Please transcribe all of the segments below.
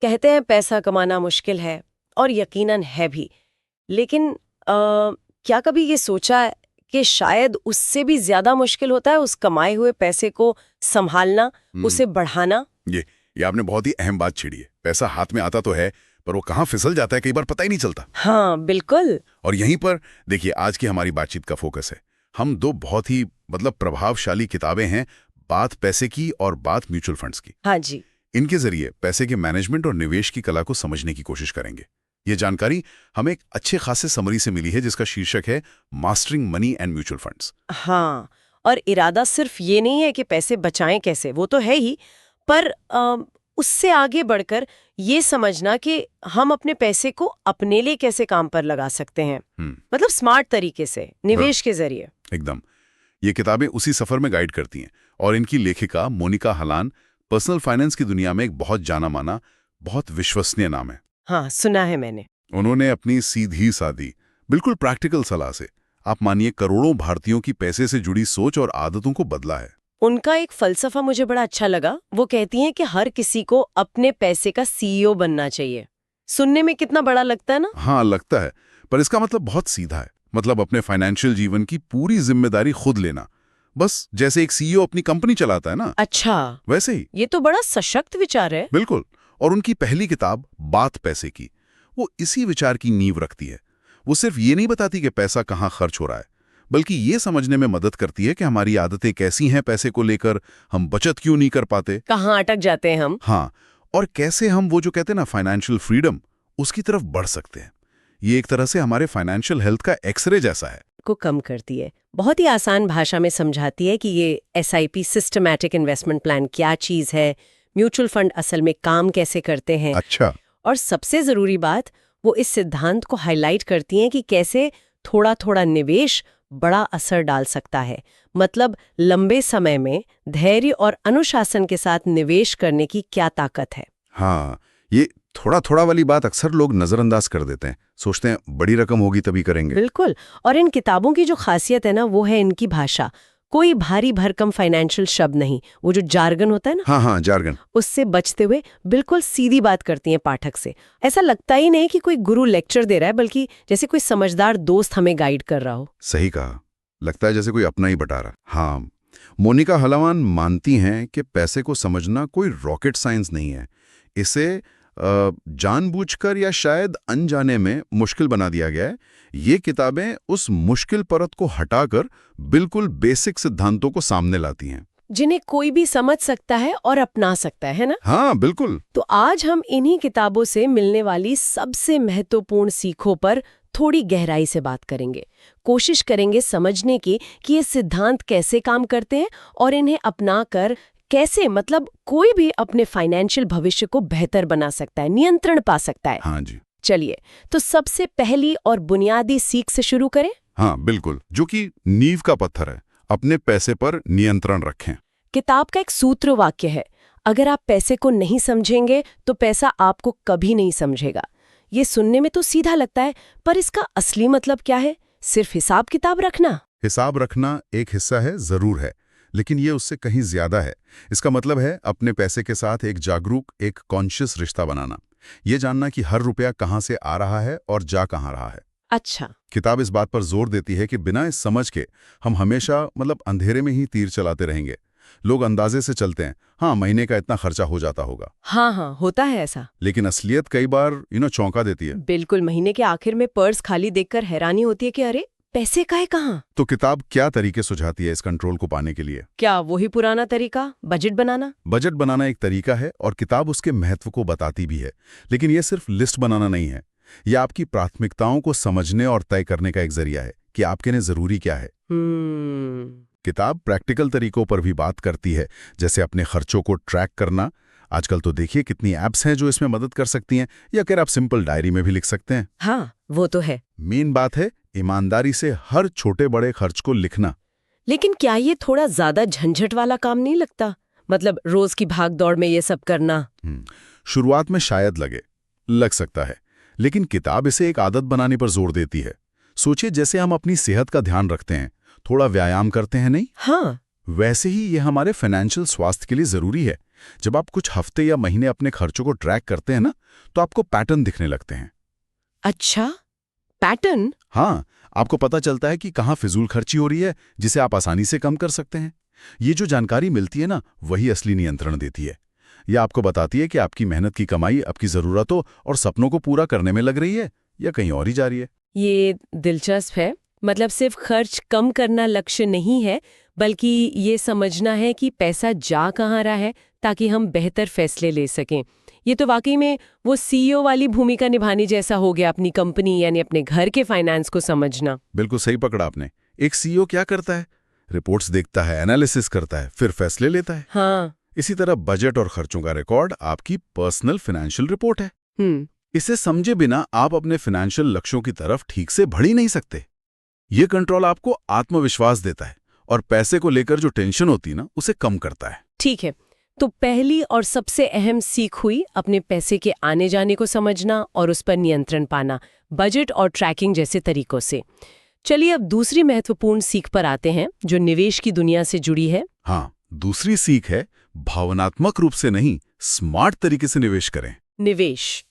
कहते हैं पैसा कमाना मुश्किल है, और यकीनन है भी। लेकिन क्या कभी ये सोचा है कि शायद उससे भी ज्यादा मुश्किल होता है उस कमाए हुए पैसे को संभालना, उसे बढ़ाना? ये आपने बहुत ही अहम बात छेड़ी है। पैसा हाथ में आता तो है, पर वो कहाँ फिसल जाता है कई बार पता ही नहीं चलता। हाँ बिल्कुल। और यहीं पर देखिए आज की हमारी बातचीत का फोकस है। हम दो बहुत ही प्रभावशाली किताबें हैं, बात पैसे की और बात म्यूचुअल फंड्स की। हाँ जी। इनके जरिए पैसे के मैनेजमेंट और निवेश की कला को समझने की कोशिश करेंगे। ये जानकारी हमें एक अच्छे खासे समरी से मिली है जिसका शीर्षक है mastering money and mutual funds. हाँ, और इरादा सिर्फ ये नहीं है कि पैसे बचाएं कैसे, वो तो है ही, पर उससे आगे बढ़कर ये समझना कि हम अपने पैसे को अपने लिए कैसे काम पर लगा सकते हैं, मतलब स्मार्ट तरीके से, निवेश के जरिए। एकदम। ये किताबें उसी सफर में गाइड करती हैं और इनकी लेखिका मोनिका हलान पर्सनल फाइनेंस की दुनिया में एक बहुत जाना माना, बहुत विश्वसनीय नाम है। हाँ, सुना है मैंने। उन्होंने अपनी सीधी सादी, बिल्कुल प्रैक्टिकल सलाह से आप मानिए करोड़ों भारतीयों की पैसे से जुड़ी सोच और आदतों को बदला है। उनका एक फलसफा मुझे बड़ा अच्छा लगा। वो कहती हैं कि हर किसी को अपने पैसे का सीईओ बनना चाहिए। सुनने में कितना बड़ा लगता है ना? हाँ लगता है, पर इसका मतलब बहुत सीधा है। मतलब अपने फाइनेंशियल जीवन की पूरी जिम्मेदारी खुद लेना, बस जैसे एक सीईओ अपनी कंपनी चलाता है ना। अच्छा, वैसे ही। ये तो बड़ा सशक्त विचार है। बिल्कुल। और उनकी पहली किताब बात पैसे की, वो इसी विचार की नींव रखती है। वो सिर्फ ये नहीं बताती कि पैसा कहाँ खर्च हो रहा है, बल्कि ये समझने में मदद करती है कि हमारी आदतें कैसी हैं पैसे को लेकर, हम बचत क्यों नहीं कर पाते, कहाँ अटक जाते हैं हम। हाँ, और कैसे हम वो जो कहते हैं ना फाइनेंशियल फ्रीडम, उसकी तरफ बढ़ सकते हैं। ये एक तरह से हमारे फाइनेंशियल हेल्थ का एक्सरे जैसा है। को कम करती है, बहुत ही आसान भाषा में समझाती है कि ये एसआईपी सिस्टमैटिक इन्वेस्टमेंट प्लान क्या चीज है, म्यूचुअल फंड असल में काम कैसे करते हैं। अच्छा। और सबसे जरूरी बात, वो इस सिद्धांत को हाईलाइट करती हैं कि कैसे थोड़ा थोड़ा निवेश बड़ा असर डाल सकता है। मतलब लंबे समय में धैर्य और अनुशासन के साथ निवेश करने की क्या ताकत है। हाँ, ये थोड़ा थोड़ा वाली बात अक्सर लोग नजरअंदाज कर देते हैं, सोचते हैं बड़ी रकम होगी तभी करेंगे। बिल्कुल। और इन किताबों की जो खासियत है ना, वो है इनकी भाषा। कोई भारी भरकम फाइनेंशियल शब्द नहीं, वो जो जार्गन होता है ना, हाँ जार्गन, उससे बचते हुए बिल्कुल सीधी बात करती हैं पाठक से। ऐसा लगता ही नहीं कि कोई गुरु लेक्चर दे रहा है, बल्कि जैसे कोई समझदार दोस्त हमें गाइड कर रहा हो। सही कहा, लगता है जैसे कोई अपना ही बता रहा। हाँ, मोनिका हलावान मानती हैं कि पैसे को समझना कोई रॉकेट साइंस नहीं है। इसे जानबूझकर या शायद अनजाने में मुश्किल बना दिया गया है। ये किताबें उस मुश्किल परत को हटाकर बिल्कुल बेसिक सिद्धांतों को सामने लाती हैं, जिन्हें कोई भी समझ सकता है और अपना सकता है ना। हाँ बिल्कुल। तो आज हम इन्हीं किताबों से मिलने वाली सबसे महत्वपूर्ण सीखों पर थोड़ी गहराई से बात करेंगे। कोशिश करेंगे समझने की कि ये सिद्धांत कैसे काम करते हैं और इन्हें अपनाकर कैसे, मतलब कोई भी अपने फाइनेंशियल भविष्य को बेहतर बना सकता है, नियंत्रण पा सकता है। हाँ जी। चलिए, तो सबसे पहली और बुनियादी सीख से शुरू करें। हाँ बिल्कुल, जो कि नींव का पत्थर है, अपने पैसे पर नियंत्रण रखें। किताब का एक सूत्र वाक्य है, अगर आप पैसे को नहीं समझेंगे तो पैसा आपको कभी नहीं समझेगा। ये सुनने में तो सीधा लगता है, पर इसका असली मतलब क्या है? सिर्फ हिसाब किताब रखना? हिसाब रखना एक हिस्सा है, जरूर है, लेकिन ये उससे कहीं ज्यादा है। इसका मतलब है अपने पैसे के साथ एक जागरूक, एक कॉन्शियस रिश्ता बनाना। ये जानना कि हर रुपया कहाँ से आ रहा है और जा कहाँ रहा है। अच्छा। किताब इस बात पर जोर देती है कि बिना इस समझ के हम हमेशा अंधेरे में ही तीर चलाते रहेंगे। लोग अंदाजे से चलते हैं, हाँ महीने का इतना खर्चा हो जाता होगा। हाँ, होता है ऐसा। लेकिन असलियत कई बार चौंका देती है। बिल्कुल, महीने के आखिर में पर्स खाली देखकर हैरानी होती है कि अरे पैसे का है कहाँ। तो किताब क्या तरीके सुझाती है इस कंट्रोल को पाने के लिए? क्या वही पुराना तरीका, बजट बनाना? बजट बनाना एक तरीका है और किताब उसके महत्व को बताती भी है, लेकिन यह सिर्फ लिस्ट बनाना नहीं है। यह आपकी प्राथमिकताओं को समझने और तय करने का एक जरिया है कि आपके लिए जरूरी क्या है। किताब प्रैक्टिकल तरीकों पर भी बात करती है, जैसे अपने खर्चों को ट्रैक करना। आजकल तो देखिए कितनी ऐप्स हैं जो इसमें मदद कर सकती हैं, या अगर आप सिंपल डायरी में भी लिख सकते हैं। हाँ, वो तो है। मेन बात है ईमानदारी से हर छोटे बड़े खर्च को लिखना। लेकिन क्या ये थोड़ा ज्यादा झंझट वाला काम नहीं लगता? मतलब रोज की भाग दौड़ में ये सब करना। शुरुआत में शायद लग सकता है, लेकिन किताब इसे एक आदत बनाने पर जोर देती है। सोचिए जैसे हम अपनी सेहत का ध्यान रखते हैं, थोड़ा व्यायाम करते हैं, नहीं? हाँ। वैसे ही ये हमारे फाइनेंशियल स्वास्थ्य के लिए जरूरी है जब आप कुछ हफ्ते या महीने अपने खर्चों को ट्रैक करते हैं ना, तो आपको पैटर्न दिखने लगते हैं। अच्छा, पैटर्न? हाँ, आपको पता चलता है कि कहाँ फिजूल खर्ची हो रही है, जिसे आप आसानी से कम कर सकते हैं। ये जो जानकारी मिलती है ना, वही असली नियंत्रण देती है। यह आपको बताती है कि आपकी मेहनत की कमाई आपकी ज़रूरतों और सपनों को पूरा करने में लग रही है या कहीं और ही जा रही है। ये दिलचस्प है। मतलब सिर्फ खर्च कम करना लक्ष्य नहीं है, बल्कि ये समझना है कि पैसा जा कहाँ रहा है ताकि हम बेहतर फैसले ले सकें। ये तो वाकई में वो सीईओ वाली भूमिका निभाने जैसा हो गया, अपनी कंपनी यानी अपने घर के फाइनेंस को समझना। बिल्कुल सही पकड़ा आपने। एक सीईओ क्या करता है? रिपोर्ट्स देखता है, एनालिसिस करता है, फिर फैसले लेता है। हाँ। इसी तरह बजट और खर्चों का रिकॉर्ड आपकी पर्सनल फाइनेंशियल रिपोर्ट है। इसे समझे बिना आप अपने फाइनेंशियल लक्ष्यों की तरफ ठीक से बढ़ ही नहीं सकते। ये कंट्रोल आपको आत्मविश्वास देता है और पैसे को लेकर जो टेंशन होती है ना, उसे कम करता है। ठीक है, तो पहली और सबसे अहम सीख हुई अपने पैसे के आने जाने को समझना और उस पर नियंत्रण पाना, बजट और ट्रैकिंग जैसे तरीकों से। चलिए अब दूसरी महत्वपूर्ण सीख पर आते हैं, जो निवेश की दुनिया से जुड़ी है। हाँ, दूसरी सीख है भावनात्मक रूप से नहीं, स्मार्ट तरीके से निवेश करें। निवेश,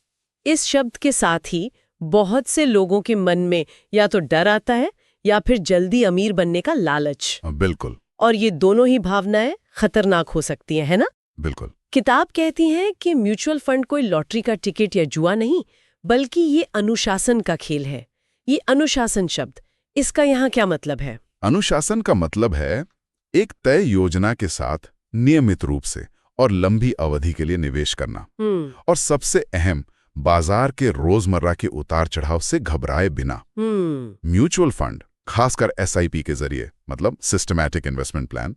इस शब्द के साथ ही बहुत से लोगों के मन में या तो डर आता है या फिर जल्दी अमीर बनने का लालच। बिल्कुल। और ये दोनों ही भावनाएं खतरनाक हो सकती हैं, है ना? बिल्कुल। किताब कहती है कि म्यूचुअल फंड कोई लॉटरी का टिकट या जुआ नहीं, बल्कि ये अनुशासन का खेल है। ये अनुशासन शब्द, इसका यहाँ क्या मतलब है? अनुशासन का मतलब है एक तय योजना के साथ नियमित रूप से और लंबी अवधि के लिए निवेश करना। और सबसे अहम, बाजार के रोजमर्रा के उतार चढ़ाव से घबराए बिना। म्यूचुअल फंड, खासकर एसआईपी के जरिए, मतलब सिस्टमैटिक इन्वेस्टमेंट प्लान,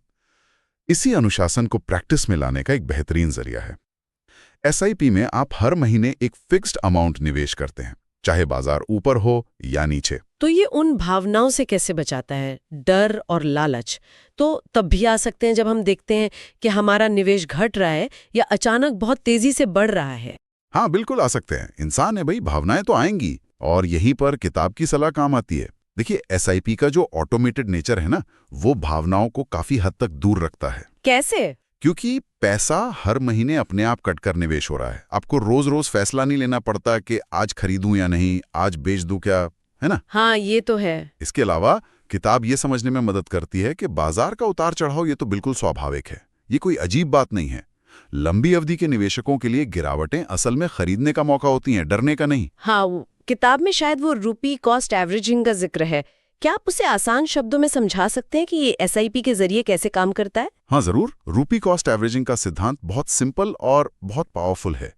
इसी अनुशासन को प्रैक्टिस में लाने का एक बेहतरीन जरिया है। एसआईपी में आप हर महीने एक फिक्स्ड अमाउंट निवेश करते हैं, चाहे बाजार ऊपर हो या नीचे। तो ये उन भावनाओं से कैसे बचाता है? डर और लालच तो तब भी आ सकते हैं जब हम देखते हैं कि हमारा निवेश घट रहा है या अचानक बहुत तेजी से बढ़ रहा है। हाँ, बिल्कुल आ सकते हैं। इंसान है भाई, भावनाएं तो आएंगी। और यहीं पर किताब की सलाह काम आती है। देखिए, एसआईपी का जो ऑटोमेटेड नेचर है ना, वो भावनाओं को काफी हद तक दूर रखता है। कैसे? क्योंकि पैसा हर महीने अपने आप कट कर निवेश हो रहा है। आपको रोज रोज फैसला नहीं लेना पड़ता कि आज खरीदूं या नहीं, आज बेच दूं क्या, है ना? हाँ, ये तो है। इसके अलावा किताब ये समझने में मदद करती है कि बाजार का उतार चढ़ाव ये तो बिल्कुल स्वाभाविक है। ये कोई अजीब बात नहीं है। लंबी अवधि के निवेशकों के लिए गिरावटें असल में खरीदने का मौका होती हैं, डरने का नहीं। हाँ, किताब में शायद वो रुपी कॉस्ट एवरेजिंग का जिक्र है। क्या आप उसे आसान शब्दों में समझा सकते हैं कि ये एसआईपी के जरिए कैसे काम करता है? हाँ जरूर। रुपी कॉस्ट एवरेजिंग का सिद्धांत बहुत सिंपल और बहुत पावरफुल है।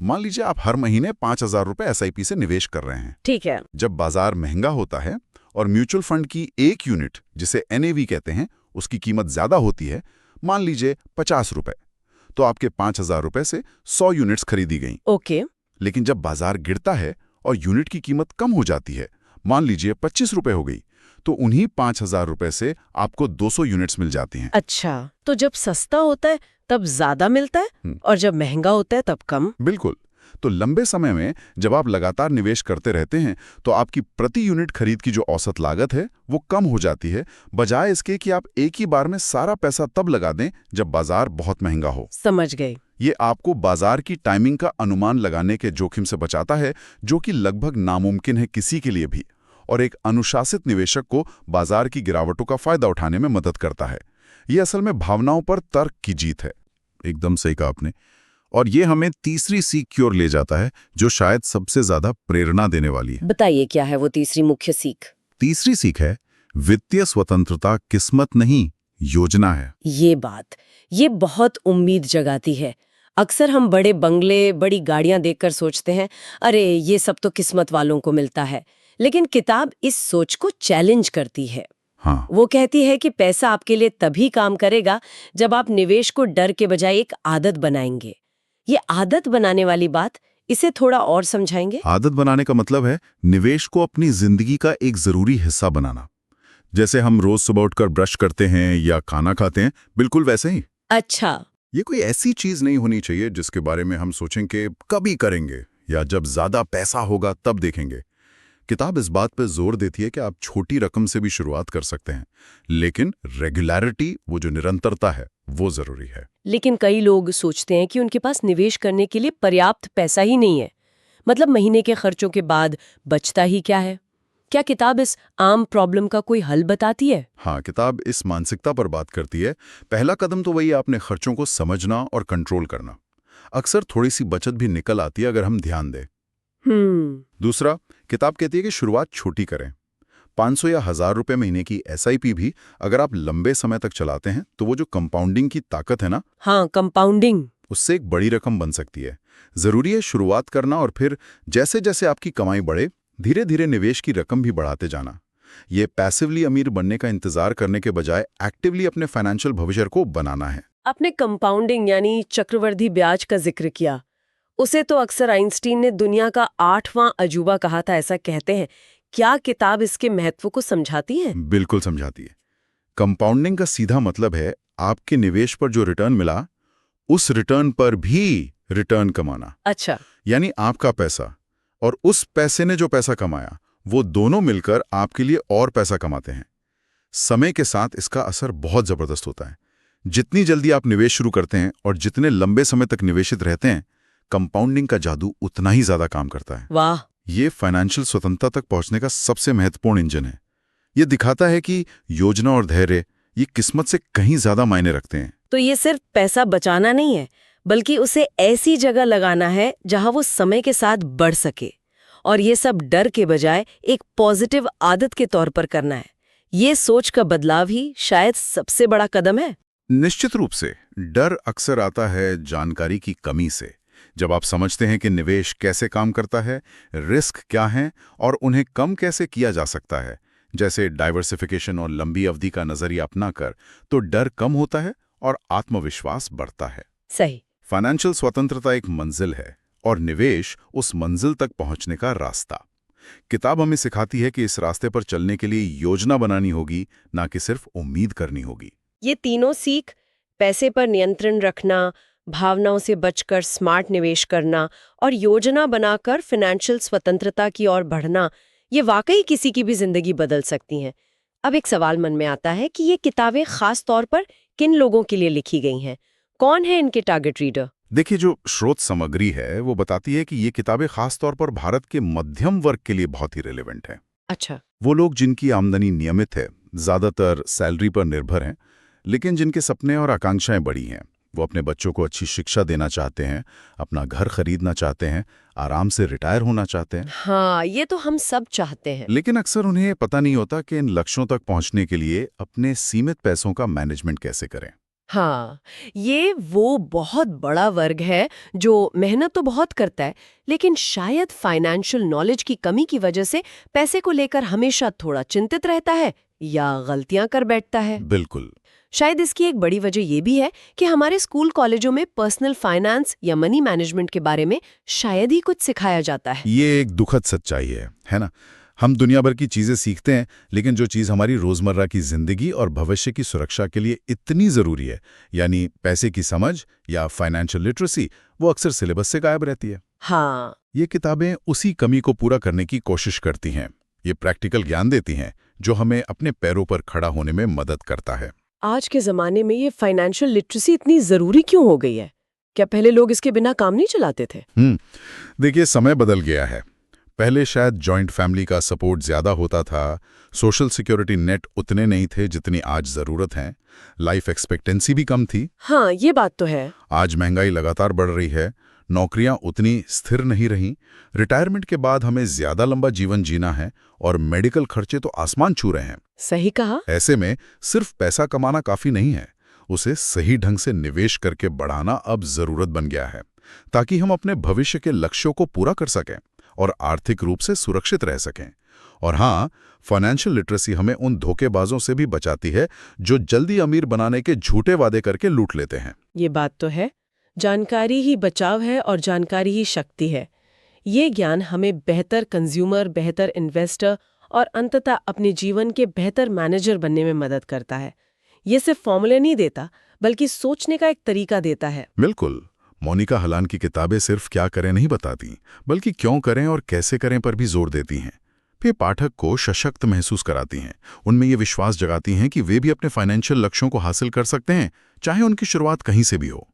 मान लीजिए आप हर महीने 5,000 रुपए एसआईपी से निवेश कर रहे हैं। ठीक है। जब बाजार महंगा होता है और म्यूचुअल फंड की एक यूनिट, जिसे एनएवी कहते हैं, उसकी कीमत ज्यादा होती है, मान लीजिए 50 रुपए, तो आपके 5,000 रुपए से 100 यूनिट्स खरीदी गईं। ओके। लेकिन जब बाजार गिरता है और यूनिट की कीमत कम हो जाती है, मान लीजिए 25 रुपए हो गई, तो उन्हीं 5,000 रुपए से आपको 200 यूनिट्स मिल जाती हैं। अच्छा, तो जब सस्ता होता है तब ज्यादा मिलता है और जब महंगा होता है तब कम? बिल्कुल। तो लंबे समय में जब आप लगातार निवेश करते रहते हैं, तो आपकी प्रति यूनिट खरीद की जो औसत लागत है वो कम हो जाती है, बजाय इसके कि आप एक ही बार में सारा पैसा तब लगा दें जब बाजार बहुत महंगा हो। समझ गई। ये आपको बाजार की टाइमिंग का अनुमान लगाने के जोखिम से बचाता है, जो कि लगभग नामुमकिन है किसी के लिए भी, और एक अनुशासित निवेशक को बाजार की गिरावटों का फायदा उठाने में मदद करता है। ये असल में भावनाओं पर तर्क की जीत है। एकदम सही कहा आपने। और ये हमें तीसरी सीख की ओर ले जाता है, जो शायद सबसे ज्यादा प्रेरणा देने वाली है। बताइए, क्या है वो तीसरी मुख्य सीख? तीसरी सीख है, वित्तीय स्वतंत्रता किस्मत नहीं, योजना है। ये बहुत उम्मीद जगाती है। अक्सर हम बड़े बंगले, बड़ी गाड़ियां देखकर सोचते हैं, अरे ये सब तो किस्मत वालों को मिलता है। लेकिन किताब इस सोच को चैलेंज करती है। हाँ। वो कहती है कि पैसा आपके लिए तभी काम करेगा जब आप निवेश को डर के बजाय एक आदत बनाएंगे। ये आदत बनाने वाली बात, इसे थोड़ा और समझाएंगे? आदत बनाने का मतलब है निवेश को अपनी जिंदगी का एक जरूरी हिस्सा बनाना। जैसे हम रोज सुबह उठकर ब्रश करते हैं या खाना खाते हैं, बिल्कुल वैसे ही। अच्छा। ये कोई ऐसी चीज नहीं होनी चाहिए जिसके बारे में हम सोचें कि कभी करेंगे या जब ज्यादा पैसा होगा तब देखेंगे। किताब इस बात पर जोर देती है कि आप छोटी रकम से भी शुरुआत कर सकते हैं, लेकिन रेगुलरिटी, वो जो निरंतरता है, वो जरूरी है। लेकिन कई लोग सोचते हैं कि उनके पास निवेश करने के लिए पर्याप्त पैसा ही नहीं है। मतलब महीने के खर्चों के बाद बचता ही क्या है? क्या किताब इस आम प्रॉब्लम का कोई हल बताती है? हाँ, किताब इस मानसिकता पर बात करती है। पहला कदम तो वही है अपने खर्चों को समझना और कंट्रोल करना। अक्सर थोड़ी सी बचत भी निकल आती है अगर हम ध्यान दें। दूसरा, किताब कहती है कि शुरुआत छोटी करें। 500 या 1000 रुपए महीने की SIP भी अगर आप लंबे समय तक चलाते हैं तो वो जो कंपाउंडिंग की ताकत है ना, हाँ, कंपाउंडिंग, उससे एक बड़ी रकम बन सकती है। जरूरी है शुरुआत करना और फिर जैसे जैसे आपकी कमाई बढ़े धीरे धीरे निवेश की रकम भी बढ़ाते जाना। ये पैसिवली अमीर बनने का इंतजार करने के बजाय एक्टिवली अपने फाइनेंशियल भविष्य को बनाना है। आपने कंपाउंडिंग यानी चक्रवृद्धि ब्याज का जिक्र किया। उसे तो अक्सर आइंस्टीन ने दुनिया का 8वां अजूबा कहा था, ऐसा कहते हैं। क्या किताब इसके महत्व को समझाती है? बिल्कुल समझाती है। कंपाउंडिंग का सीधा मतलब है आपके निवेश पर जो रिटर्न मिला उस रिटर्न पर भी रिटर्न कमाना। अच्छा। यानी आपका पैसा और उस पैसे ने जो पैसा कमाया वो दोनों मिलकर आपके लिए और पैसा कमाते हैं। समय के साथ इसका असर बहुत जबरदस्त होता है। जितनी जल्दी आप निवेश शुरू करते हैं और जितने लंबे समय तक निवेशित रहते हैं, कंपाउंडिंग का जादू उतना ही ज्यादा काम करता है। वाह! ये फाइनेंशियल स्वतंत्रता तक पहुंचने का सबसे महत्वपूर्ण इंजन है। ये दिखाता है कि योजना और धैर्य ये किस्मत से कहीं ज्यादा मायने रखते हैं। तो ये सिर्फ पैसा बचाना नहीं है, बल्कि उसे ऐसी जगह लगाना है जहां वो समय के साथ बढ़ सके। और ये सब डर के बजाय एक पॉजिटिव आदत के तौर पर करना है। ये सोच का बदलाव ही शायद सबसे बड़ा कदम है। निश्चित रूप से डर अक्सर आता है जानकारी की कमी से। जब आप समझते हैं कि निवेश कैसे काम करता है, रिस्क क्या हैं और उन्हें कम कैसे किया जा सकता है, जैसे डाइवर्सिफिकेशन और लंबी अवधि का नजरिया अपनाकर, तो डर कम होता है और आत्मविश्वास बढ़ता है। सही। फाइनेंशियल स्वतंत्रता एक मंजिल है और निवेश उस मंजिल तक पहुंचने का रास्ता। किताब हमें सिखाती है कि इस रास्ते पर चलने के लिए योजना बनानी होगी, ना कि सिर्फ उम्मीद करनी होगी। ये तीनों सीख, पैसे पर नियंत्रण रखना, भावनाओं से बचकर स्मार्ट निवेश करना और योजना बनाकर फाइनेंशियल स्वतंत्रता की ओर बढ़ना, ये वाकई किसी की भी जिंदगी बदल सकती हैं। अब एक सवाल मन में आता है कि ये किताबें खास तौर पर किन लोगों के लिए लिखी गई हैं? कौन है इनके टारगेट रीडर? देखिए, जो स्रोत सामग्री है वो बताती है कि ये किताबें खास तौर पर भारत के मध्यम वर्ग के लिए बहुत ही रिलेवेंट हैं। अच्छा। वो लोग जिनकी आमदनी नियमित है, ज्यादातर सैलरी पर निर्भर हैं, लेकिन जिनके सपने और आकांक्षाएं बड़ी हैं। वो अपने बच्चों को अच्छी शिक्षा देना चाहते हैं, अपना घर खरीदना चाहते हैं, आराम से रिटायर होना चाहते हैं। हाँ, ये तो हम सब चाहते हैं। लेकिन अक्सर उन्हें पता नहीं होता कि इन लक्ष्यों तक पहुंचने के लिए अपने सीमित पैसों का मैनेजमेंट कैसे करें। हाँ, ये वो बहुत बड़ा वर्ग है जो मेहनत तो बहुत करता है, लेकिन शायद फाइनेंशियल नॉलेज की कमी की वजह से पैसे को लेकर हमेशा थोड़ा चिंतित रहता है या गलतियां कर बैठता है। बिल्कुल। शायद इसकी एक बड़ी वजह ये भी है कि हमारे स्कूल कॉलेजों में पर्सनल फाइनेंस या मनी मैनेजमेंट के बारे में शायद ही कुछ सिखाया जाता है। ये एक दुखद सच्चाई है ना? हम दुनिया भर की चीजें सीखते हैं, लेकिन जो चीज हमारी रोजमर्रा की जिंदगी और भविष्य की सुरक्षा के लिए इतनी जरूरी है, यानी पैसे की समझ या फाइनेंशियल लिटरेसी, वो अक्सर सिलेबस से गायब रहती है। हाँ, ये किताबें उसी कमी को पूरा करने की कोशिश करती हैं। ये प्रैक्टिकल ज्ञान देती हैं जो हमें अपने पैरों पर खड़ा होने में मदद करता है। आज के जमाने में ये फाइनेंशियल लिटरेसी इतनी जरूरी क्यों हो गई है? क्या पहले लोग इसके बिना काम नहीं चलाते थे? देखिए, समय बदल गया है। पहले शायद जॉइंट फैमिली का सपोर्ट ज्यादा होता था, सोशल सिक्योरिटी नेट उतने नहीं थे जितनी आज जरूरत है, लाइफ एक्सपेक्टेंसी भी कम थी। हाँ, ये बात तो है। आज महंगाई लगातार बढ़ रही है, नौकरियां उतनी स्थिर नहीं रहीं, रिटायरमेंट के बाद हमें ज्यादा लंबा जीवन जीना है और मेडिकल खर्चे तो आसमान छू रहे हैं। सही कहा। ऐसे में सिर्फ पैसा कमाना काफी नहीं है, उसे सही ढंग से निवेश करके बढ़ाना अब जरूरत बन गया है, ताकि हम अपने भविष्य के लक्ष्यों को पूरा कर सकें और आर्थिक रूप से सुरक्षित रह सकें। और हाँ, फाइनेंशियल लिटरेसी हमें उन धोखेबाजों से भी बचाती है जो जल्दी अमीर बनाने के झूठे वादे करके लूट लेते हैं। ये बात तो है। जानकारी ही बचाव है और जानकारी ही शक्ति है। ये ज्ञान हमें बेहतर कंज्यूमर, बेहतर इन्वेस्टर और अंततः अपने जीवन के बेहतर मैनेजर बनने में मदद करता है। ये सिर्फ फॉर्मूले नहीं देता, बल्कि सोचने का एक तरीका देता है। बिल्कुल। मोनिका हलान की किताबें सिर्फ क्या करें नहीं बताती, बल्कि क्यों करें और कैसे करें पर भी जोर देती हैं। वे पाठक को सशक्त महसूस कराती हैं, उनमें ये विश्वास जगाती हैं कि वे भी अपने फाइनेंशियल लक्ष्यों को हासिल कर सकते हैं, चाहे उनकी शुरुआत कहीं से भी हो।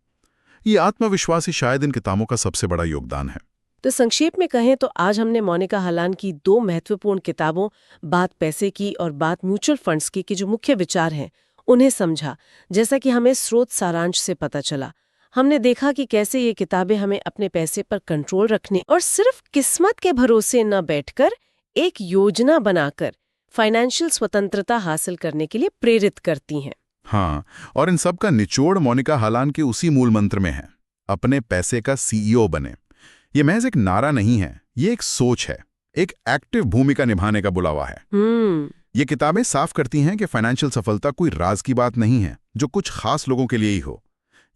ये आत्मविश्वास ही शायद इन किताबों का सबसे बड़ा योगदान है। तो संक्षेप में कहें तो आज हमने मोनिका हलान की 2 महत्वपूर्ण किताबों, बात पैसे की और बात म्यूचुअल फंड्स की, जो मुख्य विचार हैं उन्हें समझा। जैसा कि हमें स्रोत सारांश से पता चला, हमने देखा कि कैसे ये किताबें हमें अपने पैसे पर कंट्रोल रखने और सिर्फ किस्मत के भरोसे न बैठकर एक योजना बनाकर फाइनेंशियल स्वतंत्रता हासिल करने के लिए प्रेरित करती हैं। हाँ, और इन सब का निचोड़ मोनिका हलान के उसी मूल मंत्र में है, अपने पैसे का सीईओ बने। ये महज एक नारा नहीं है, ये एक सोच है, एक एक्टिव भूमिका निभाने का बुलावा है। ये किताबें साफ करती हैं कि फाइनेंशियल सफलता कोई राज की बात नहीं है जो कुछ खास लोगों के लिए ही हो।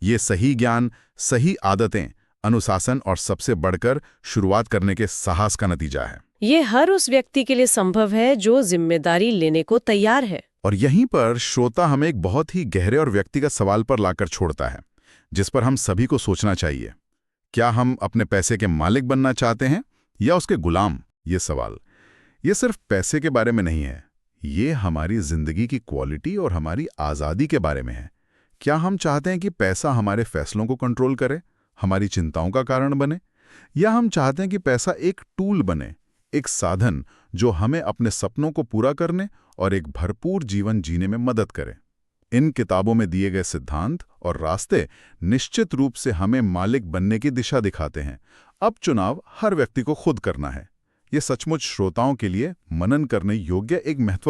ये सही ज्ञान, सही आदतें, अनुशासन और सबसे बढ़कर शुरुआत करने के साहस का नतीजा है। ये हर उस व्यक्ति के लिए संभव है जो जिम्मेदारी लेने को तैयार है। और यहीं पर श्रोता हमें एक बहुत ही गहरे और व्यक्तिगत सवाल पर लाकर छोड़ता है, जिस पर हम सभी को सोचना चाहिए। क्या हम अपने पैसे के मालिक बनना चाहते हैं या उसके गुलाम? ये सवाल ये सिर्फ पैसे के बारे में नहीं है, ये हमारी जिंदगी की क्वालिटी और हमारी आज़ादी के बारे में है। क्या हम चाहते हैं कि पैसा हमारे फैसलों को कंट्रोल करे, हमारी चिंताओं का कारण बने, या हम चाहते हैं कि पैसा एक टूल बने, एक साधन जो हमें अपने सपनों को पूरा करने और एक भरपूर जीवन जीने में मदद करे? इन किताबों में दिए गए सिद्धांत और रास्ते निश्चित रूप से हमें मालिक बनने की दिशा दिखाते हैं। अब चुनाव हर व्यक्ति को खुद करना है। ये सचमुच श्रोताओं के लिए मनन करने योग्य एक महत्व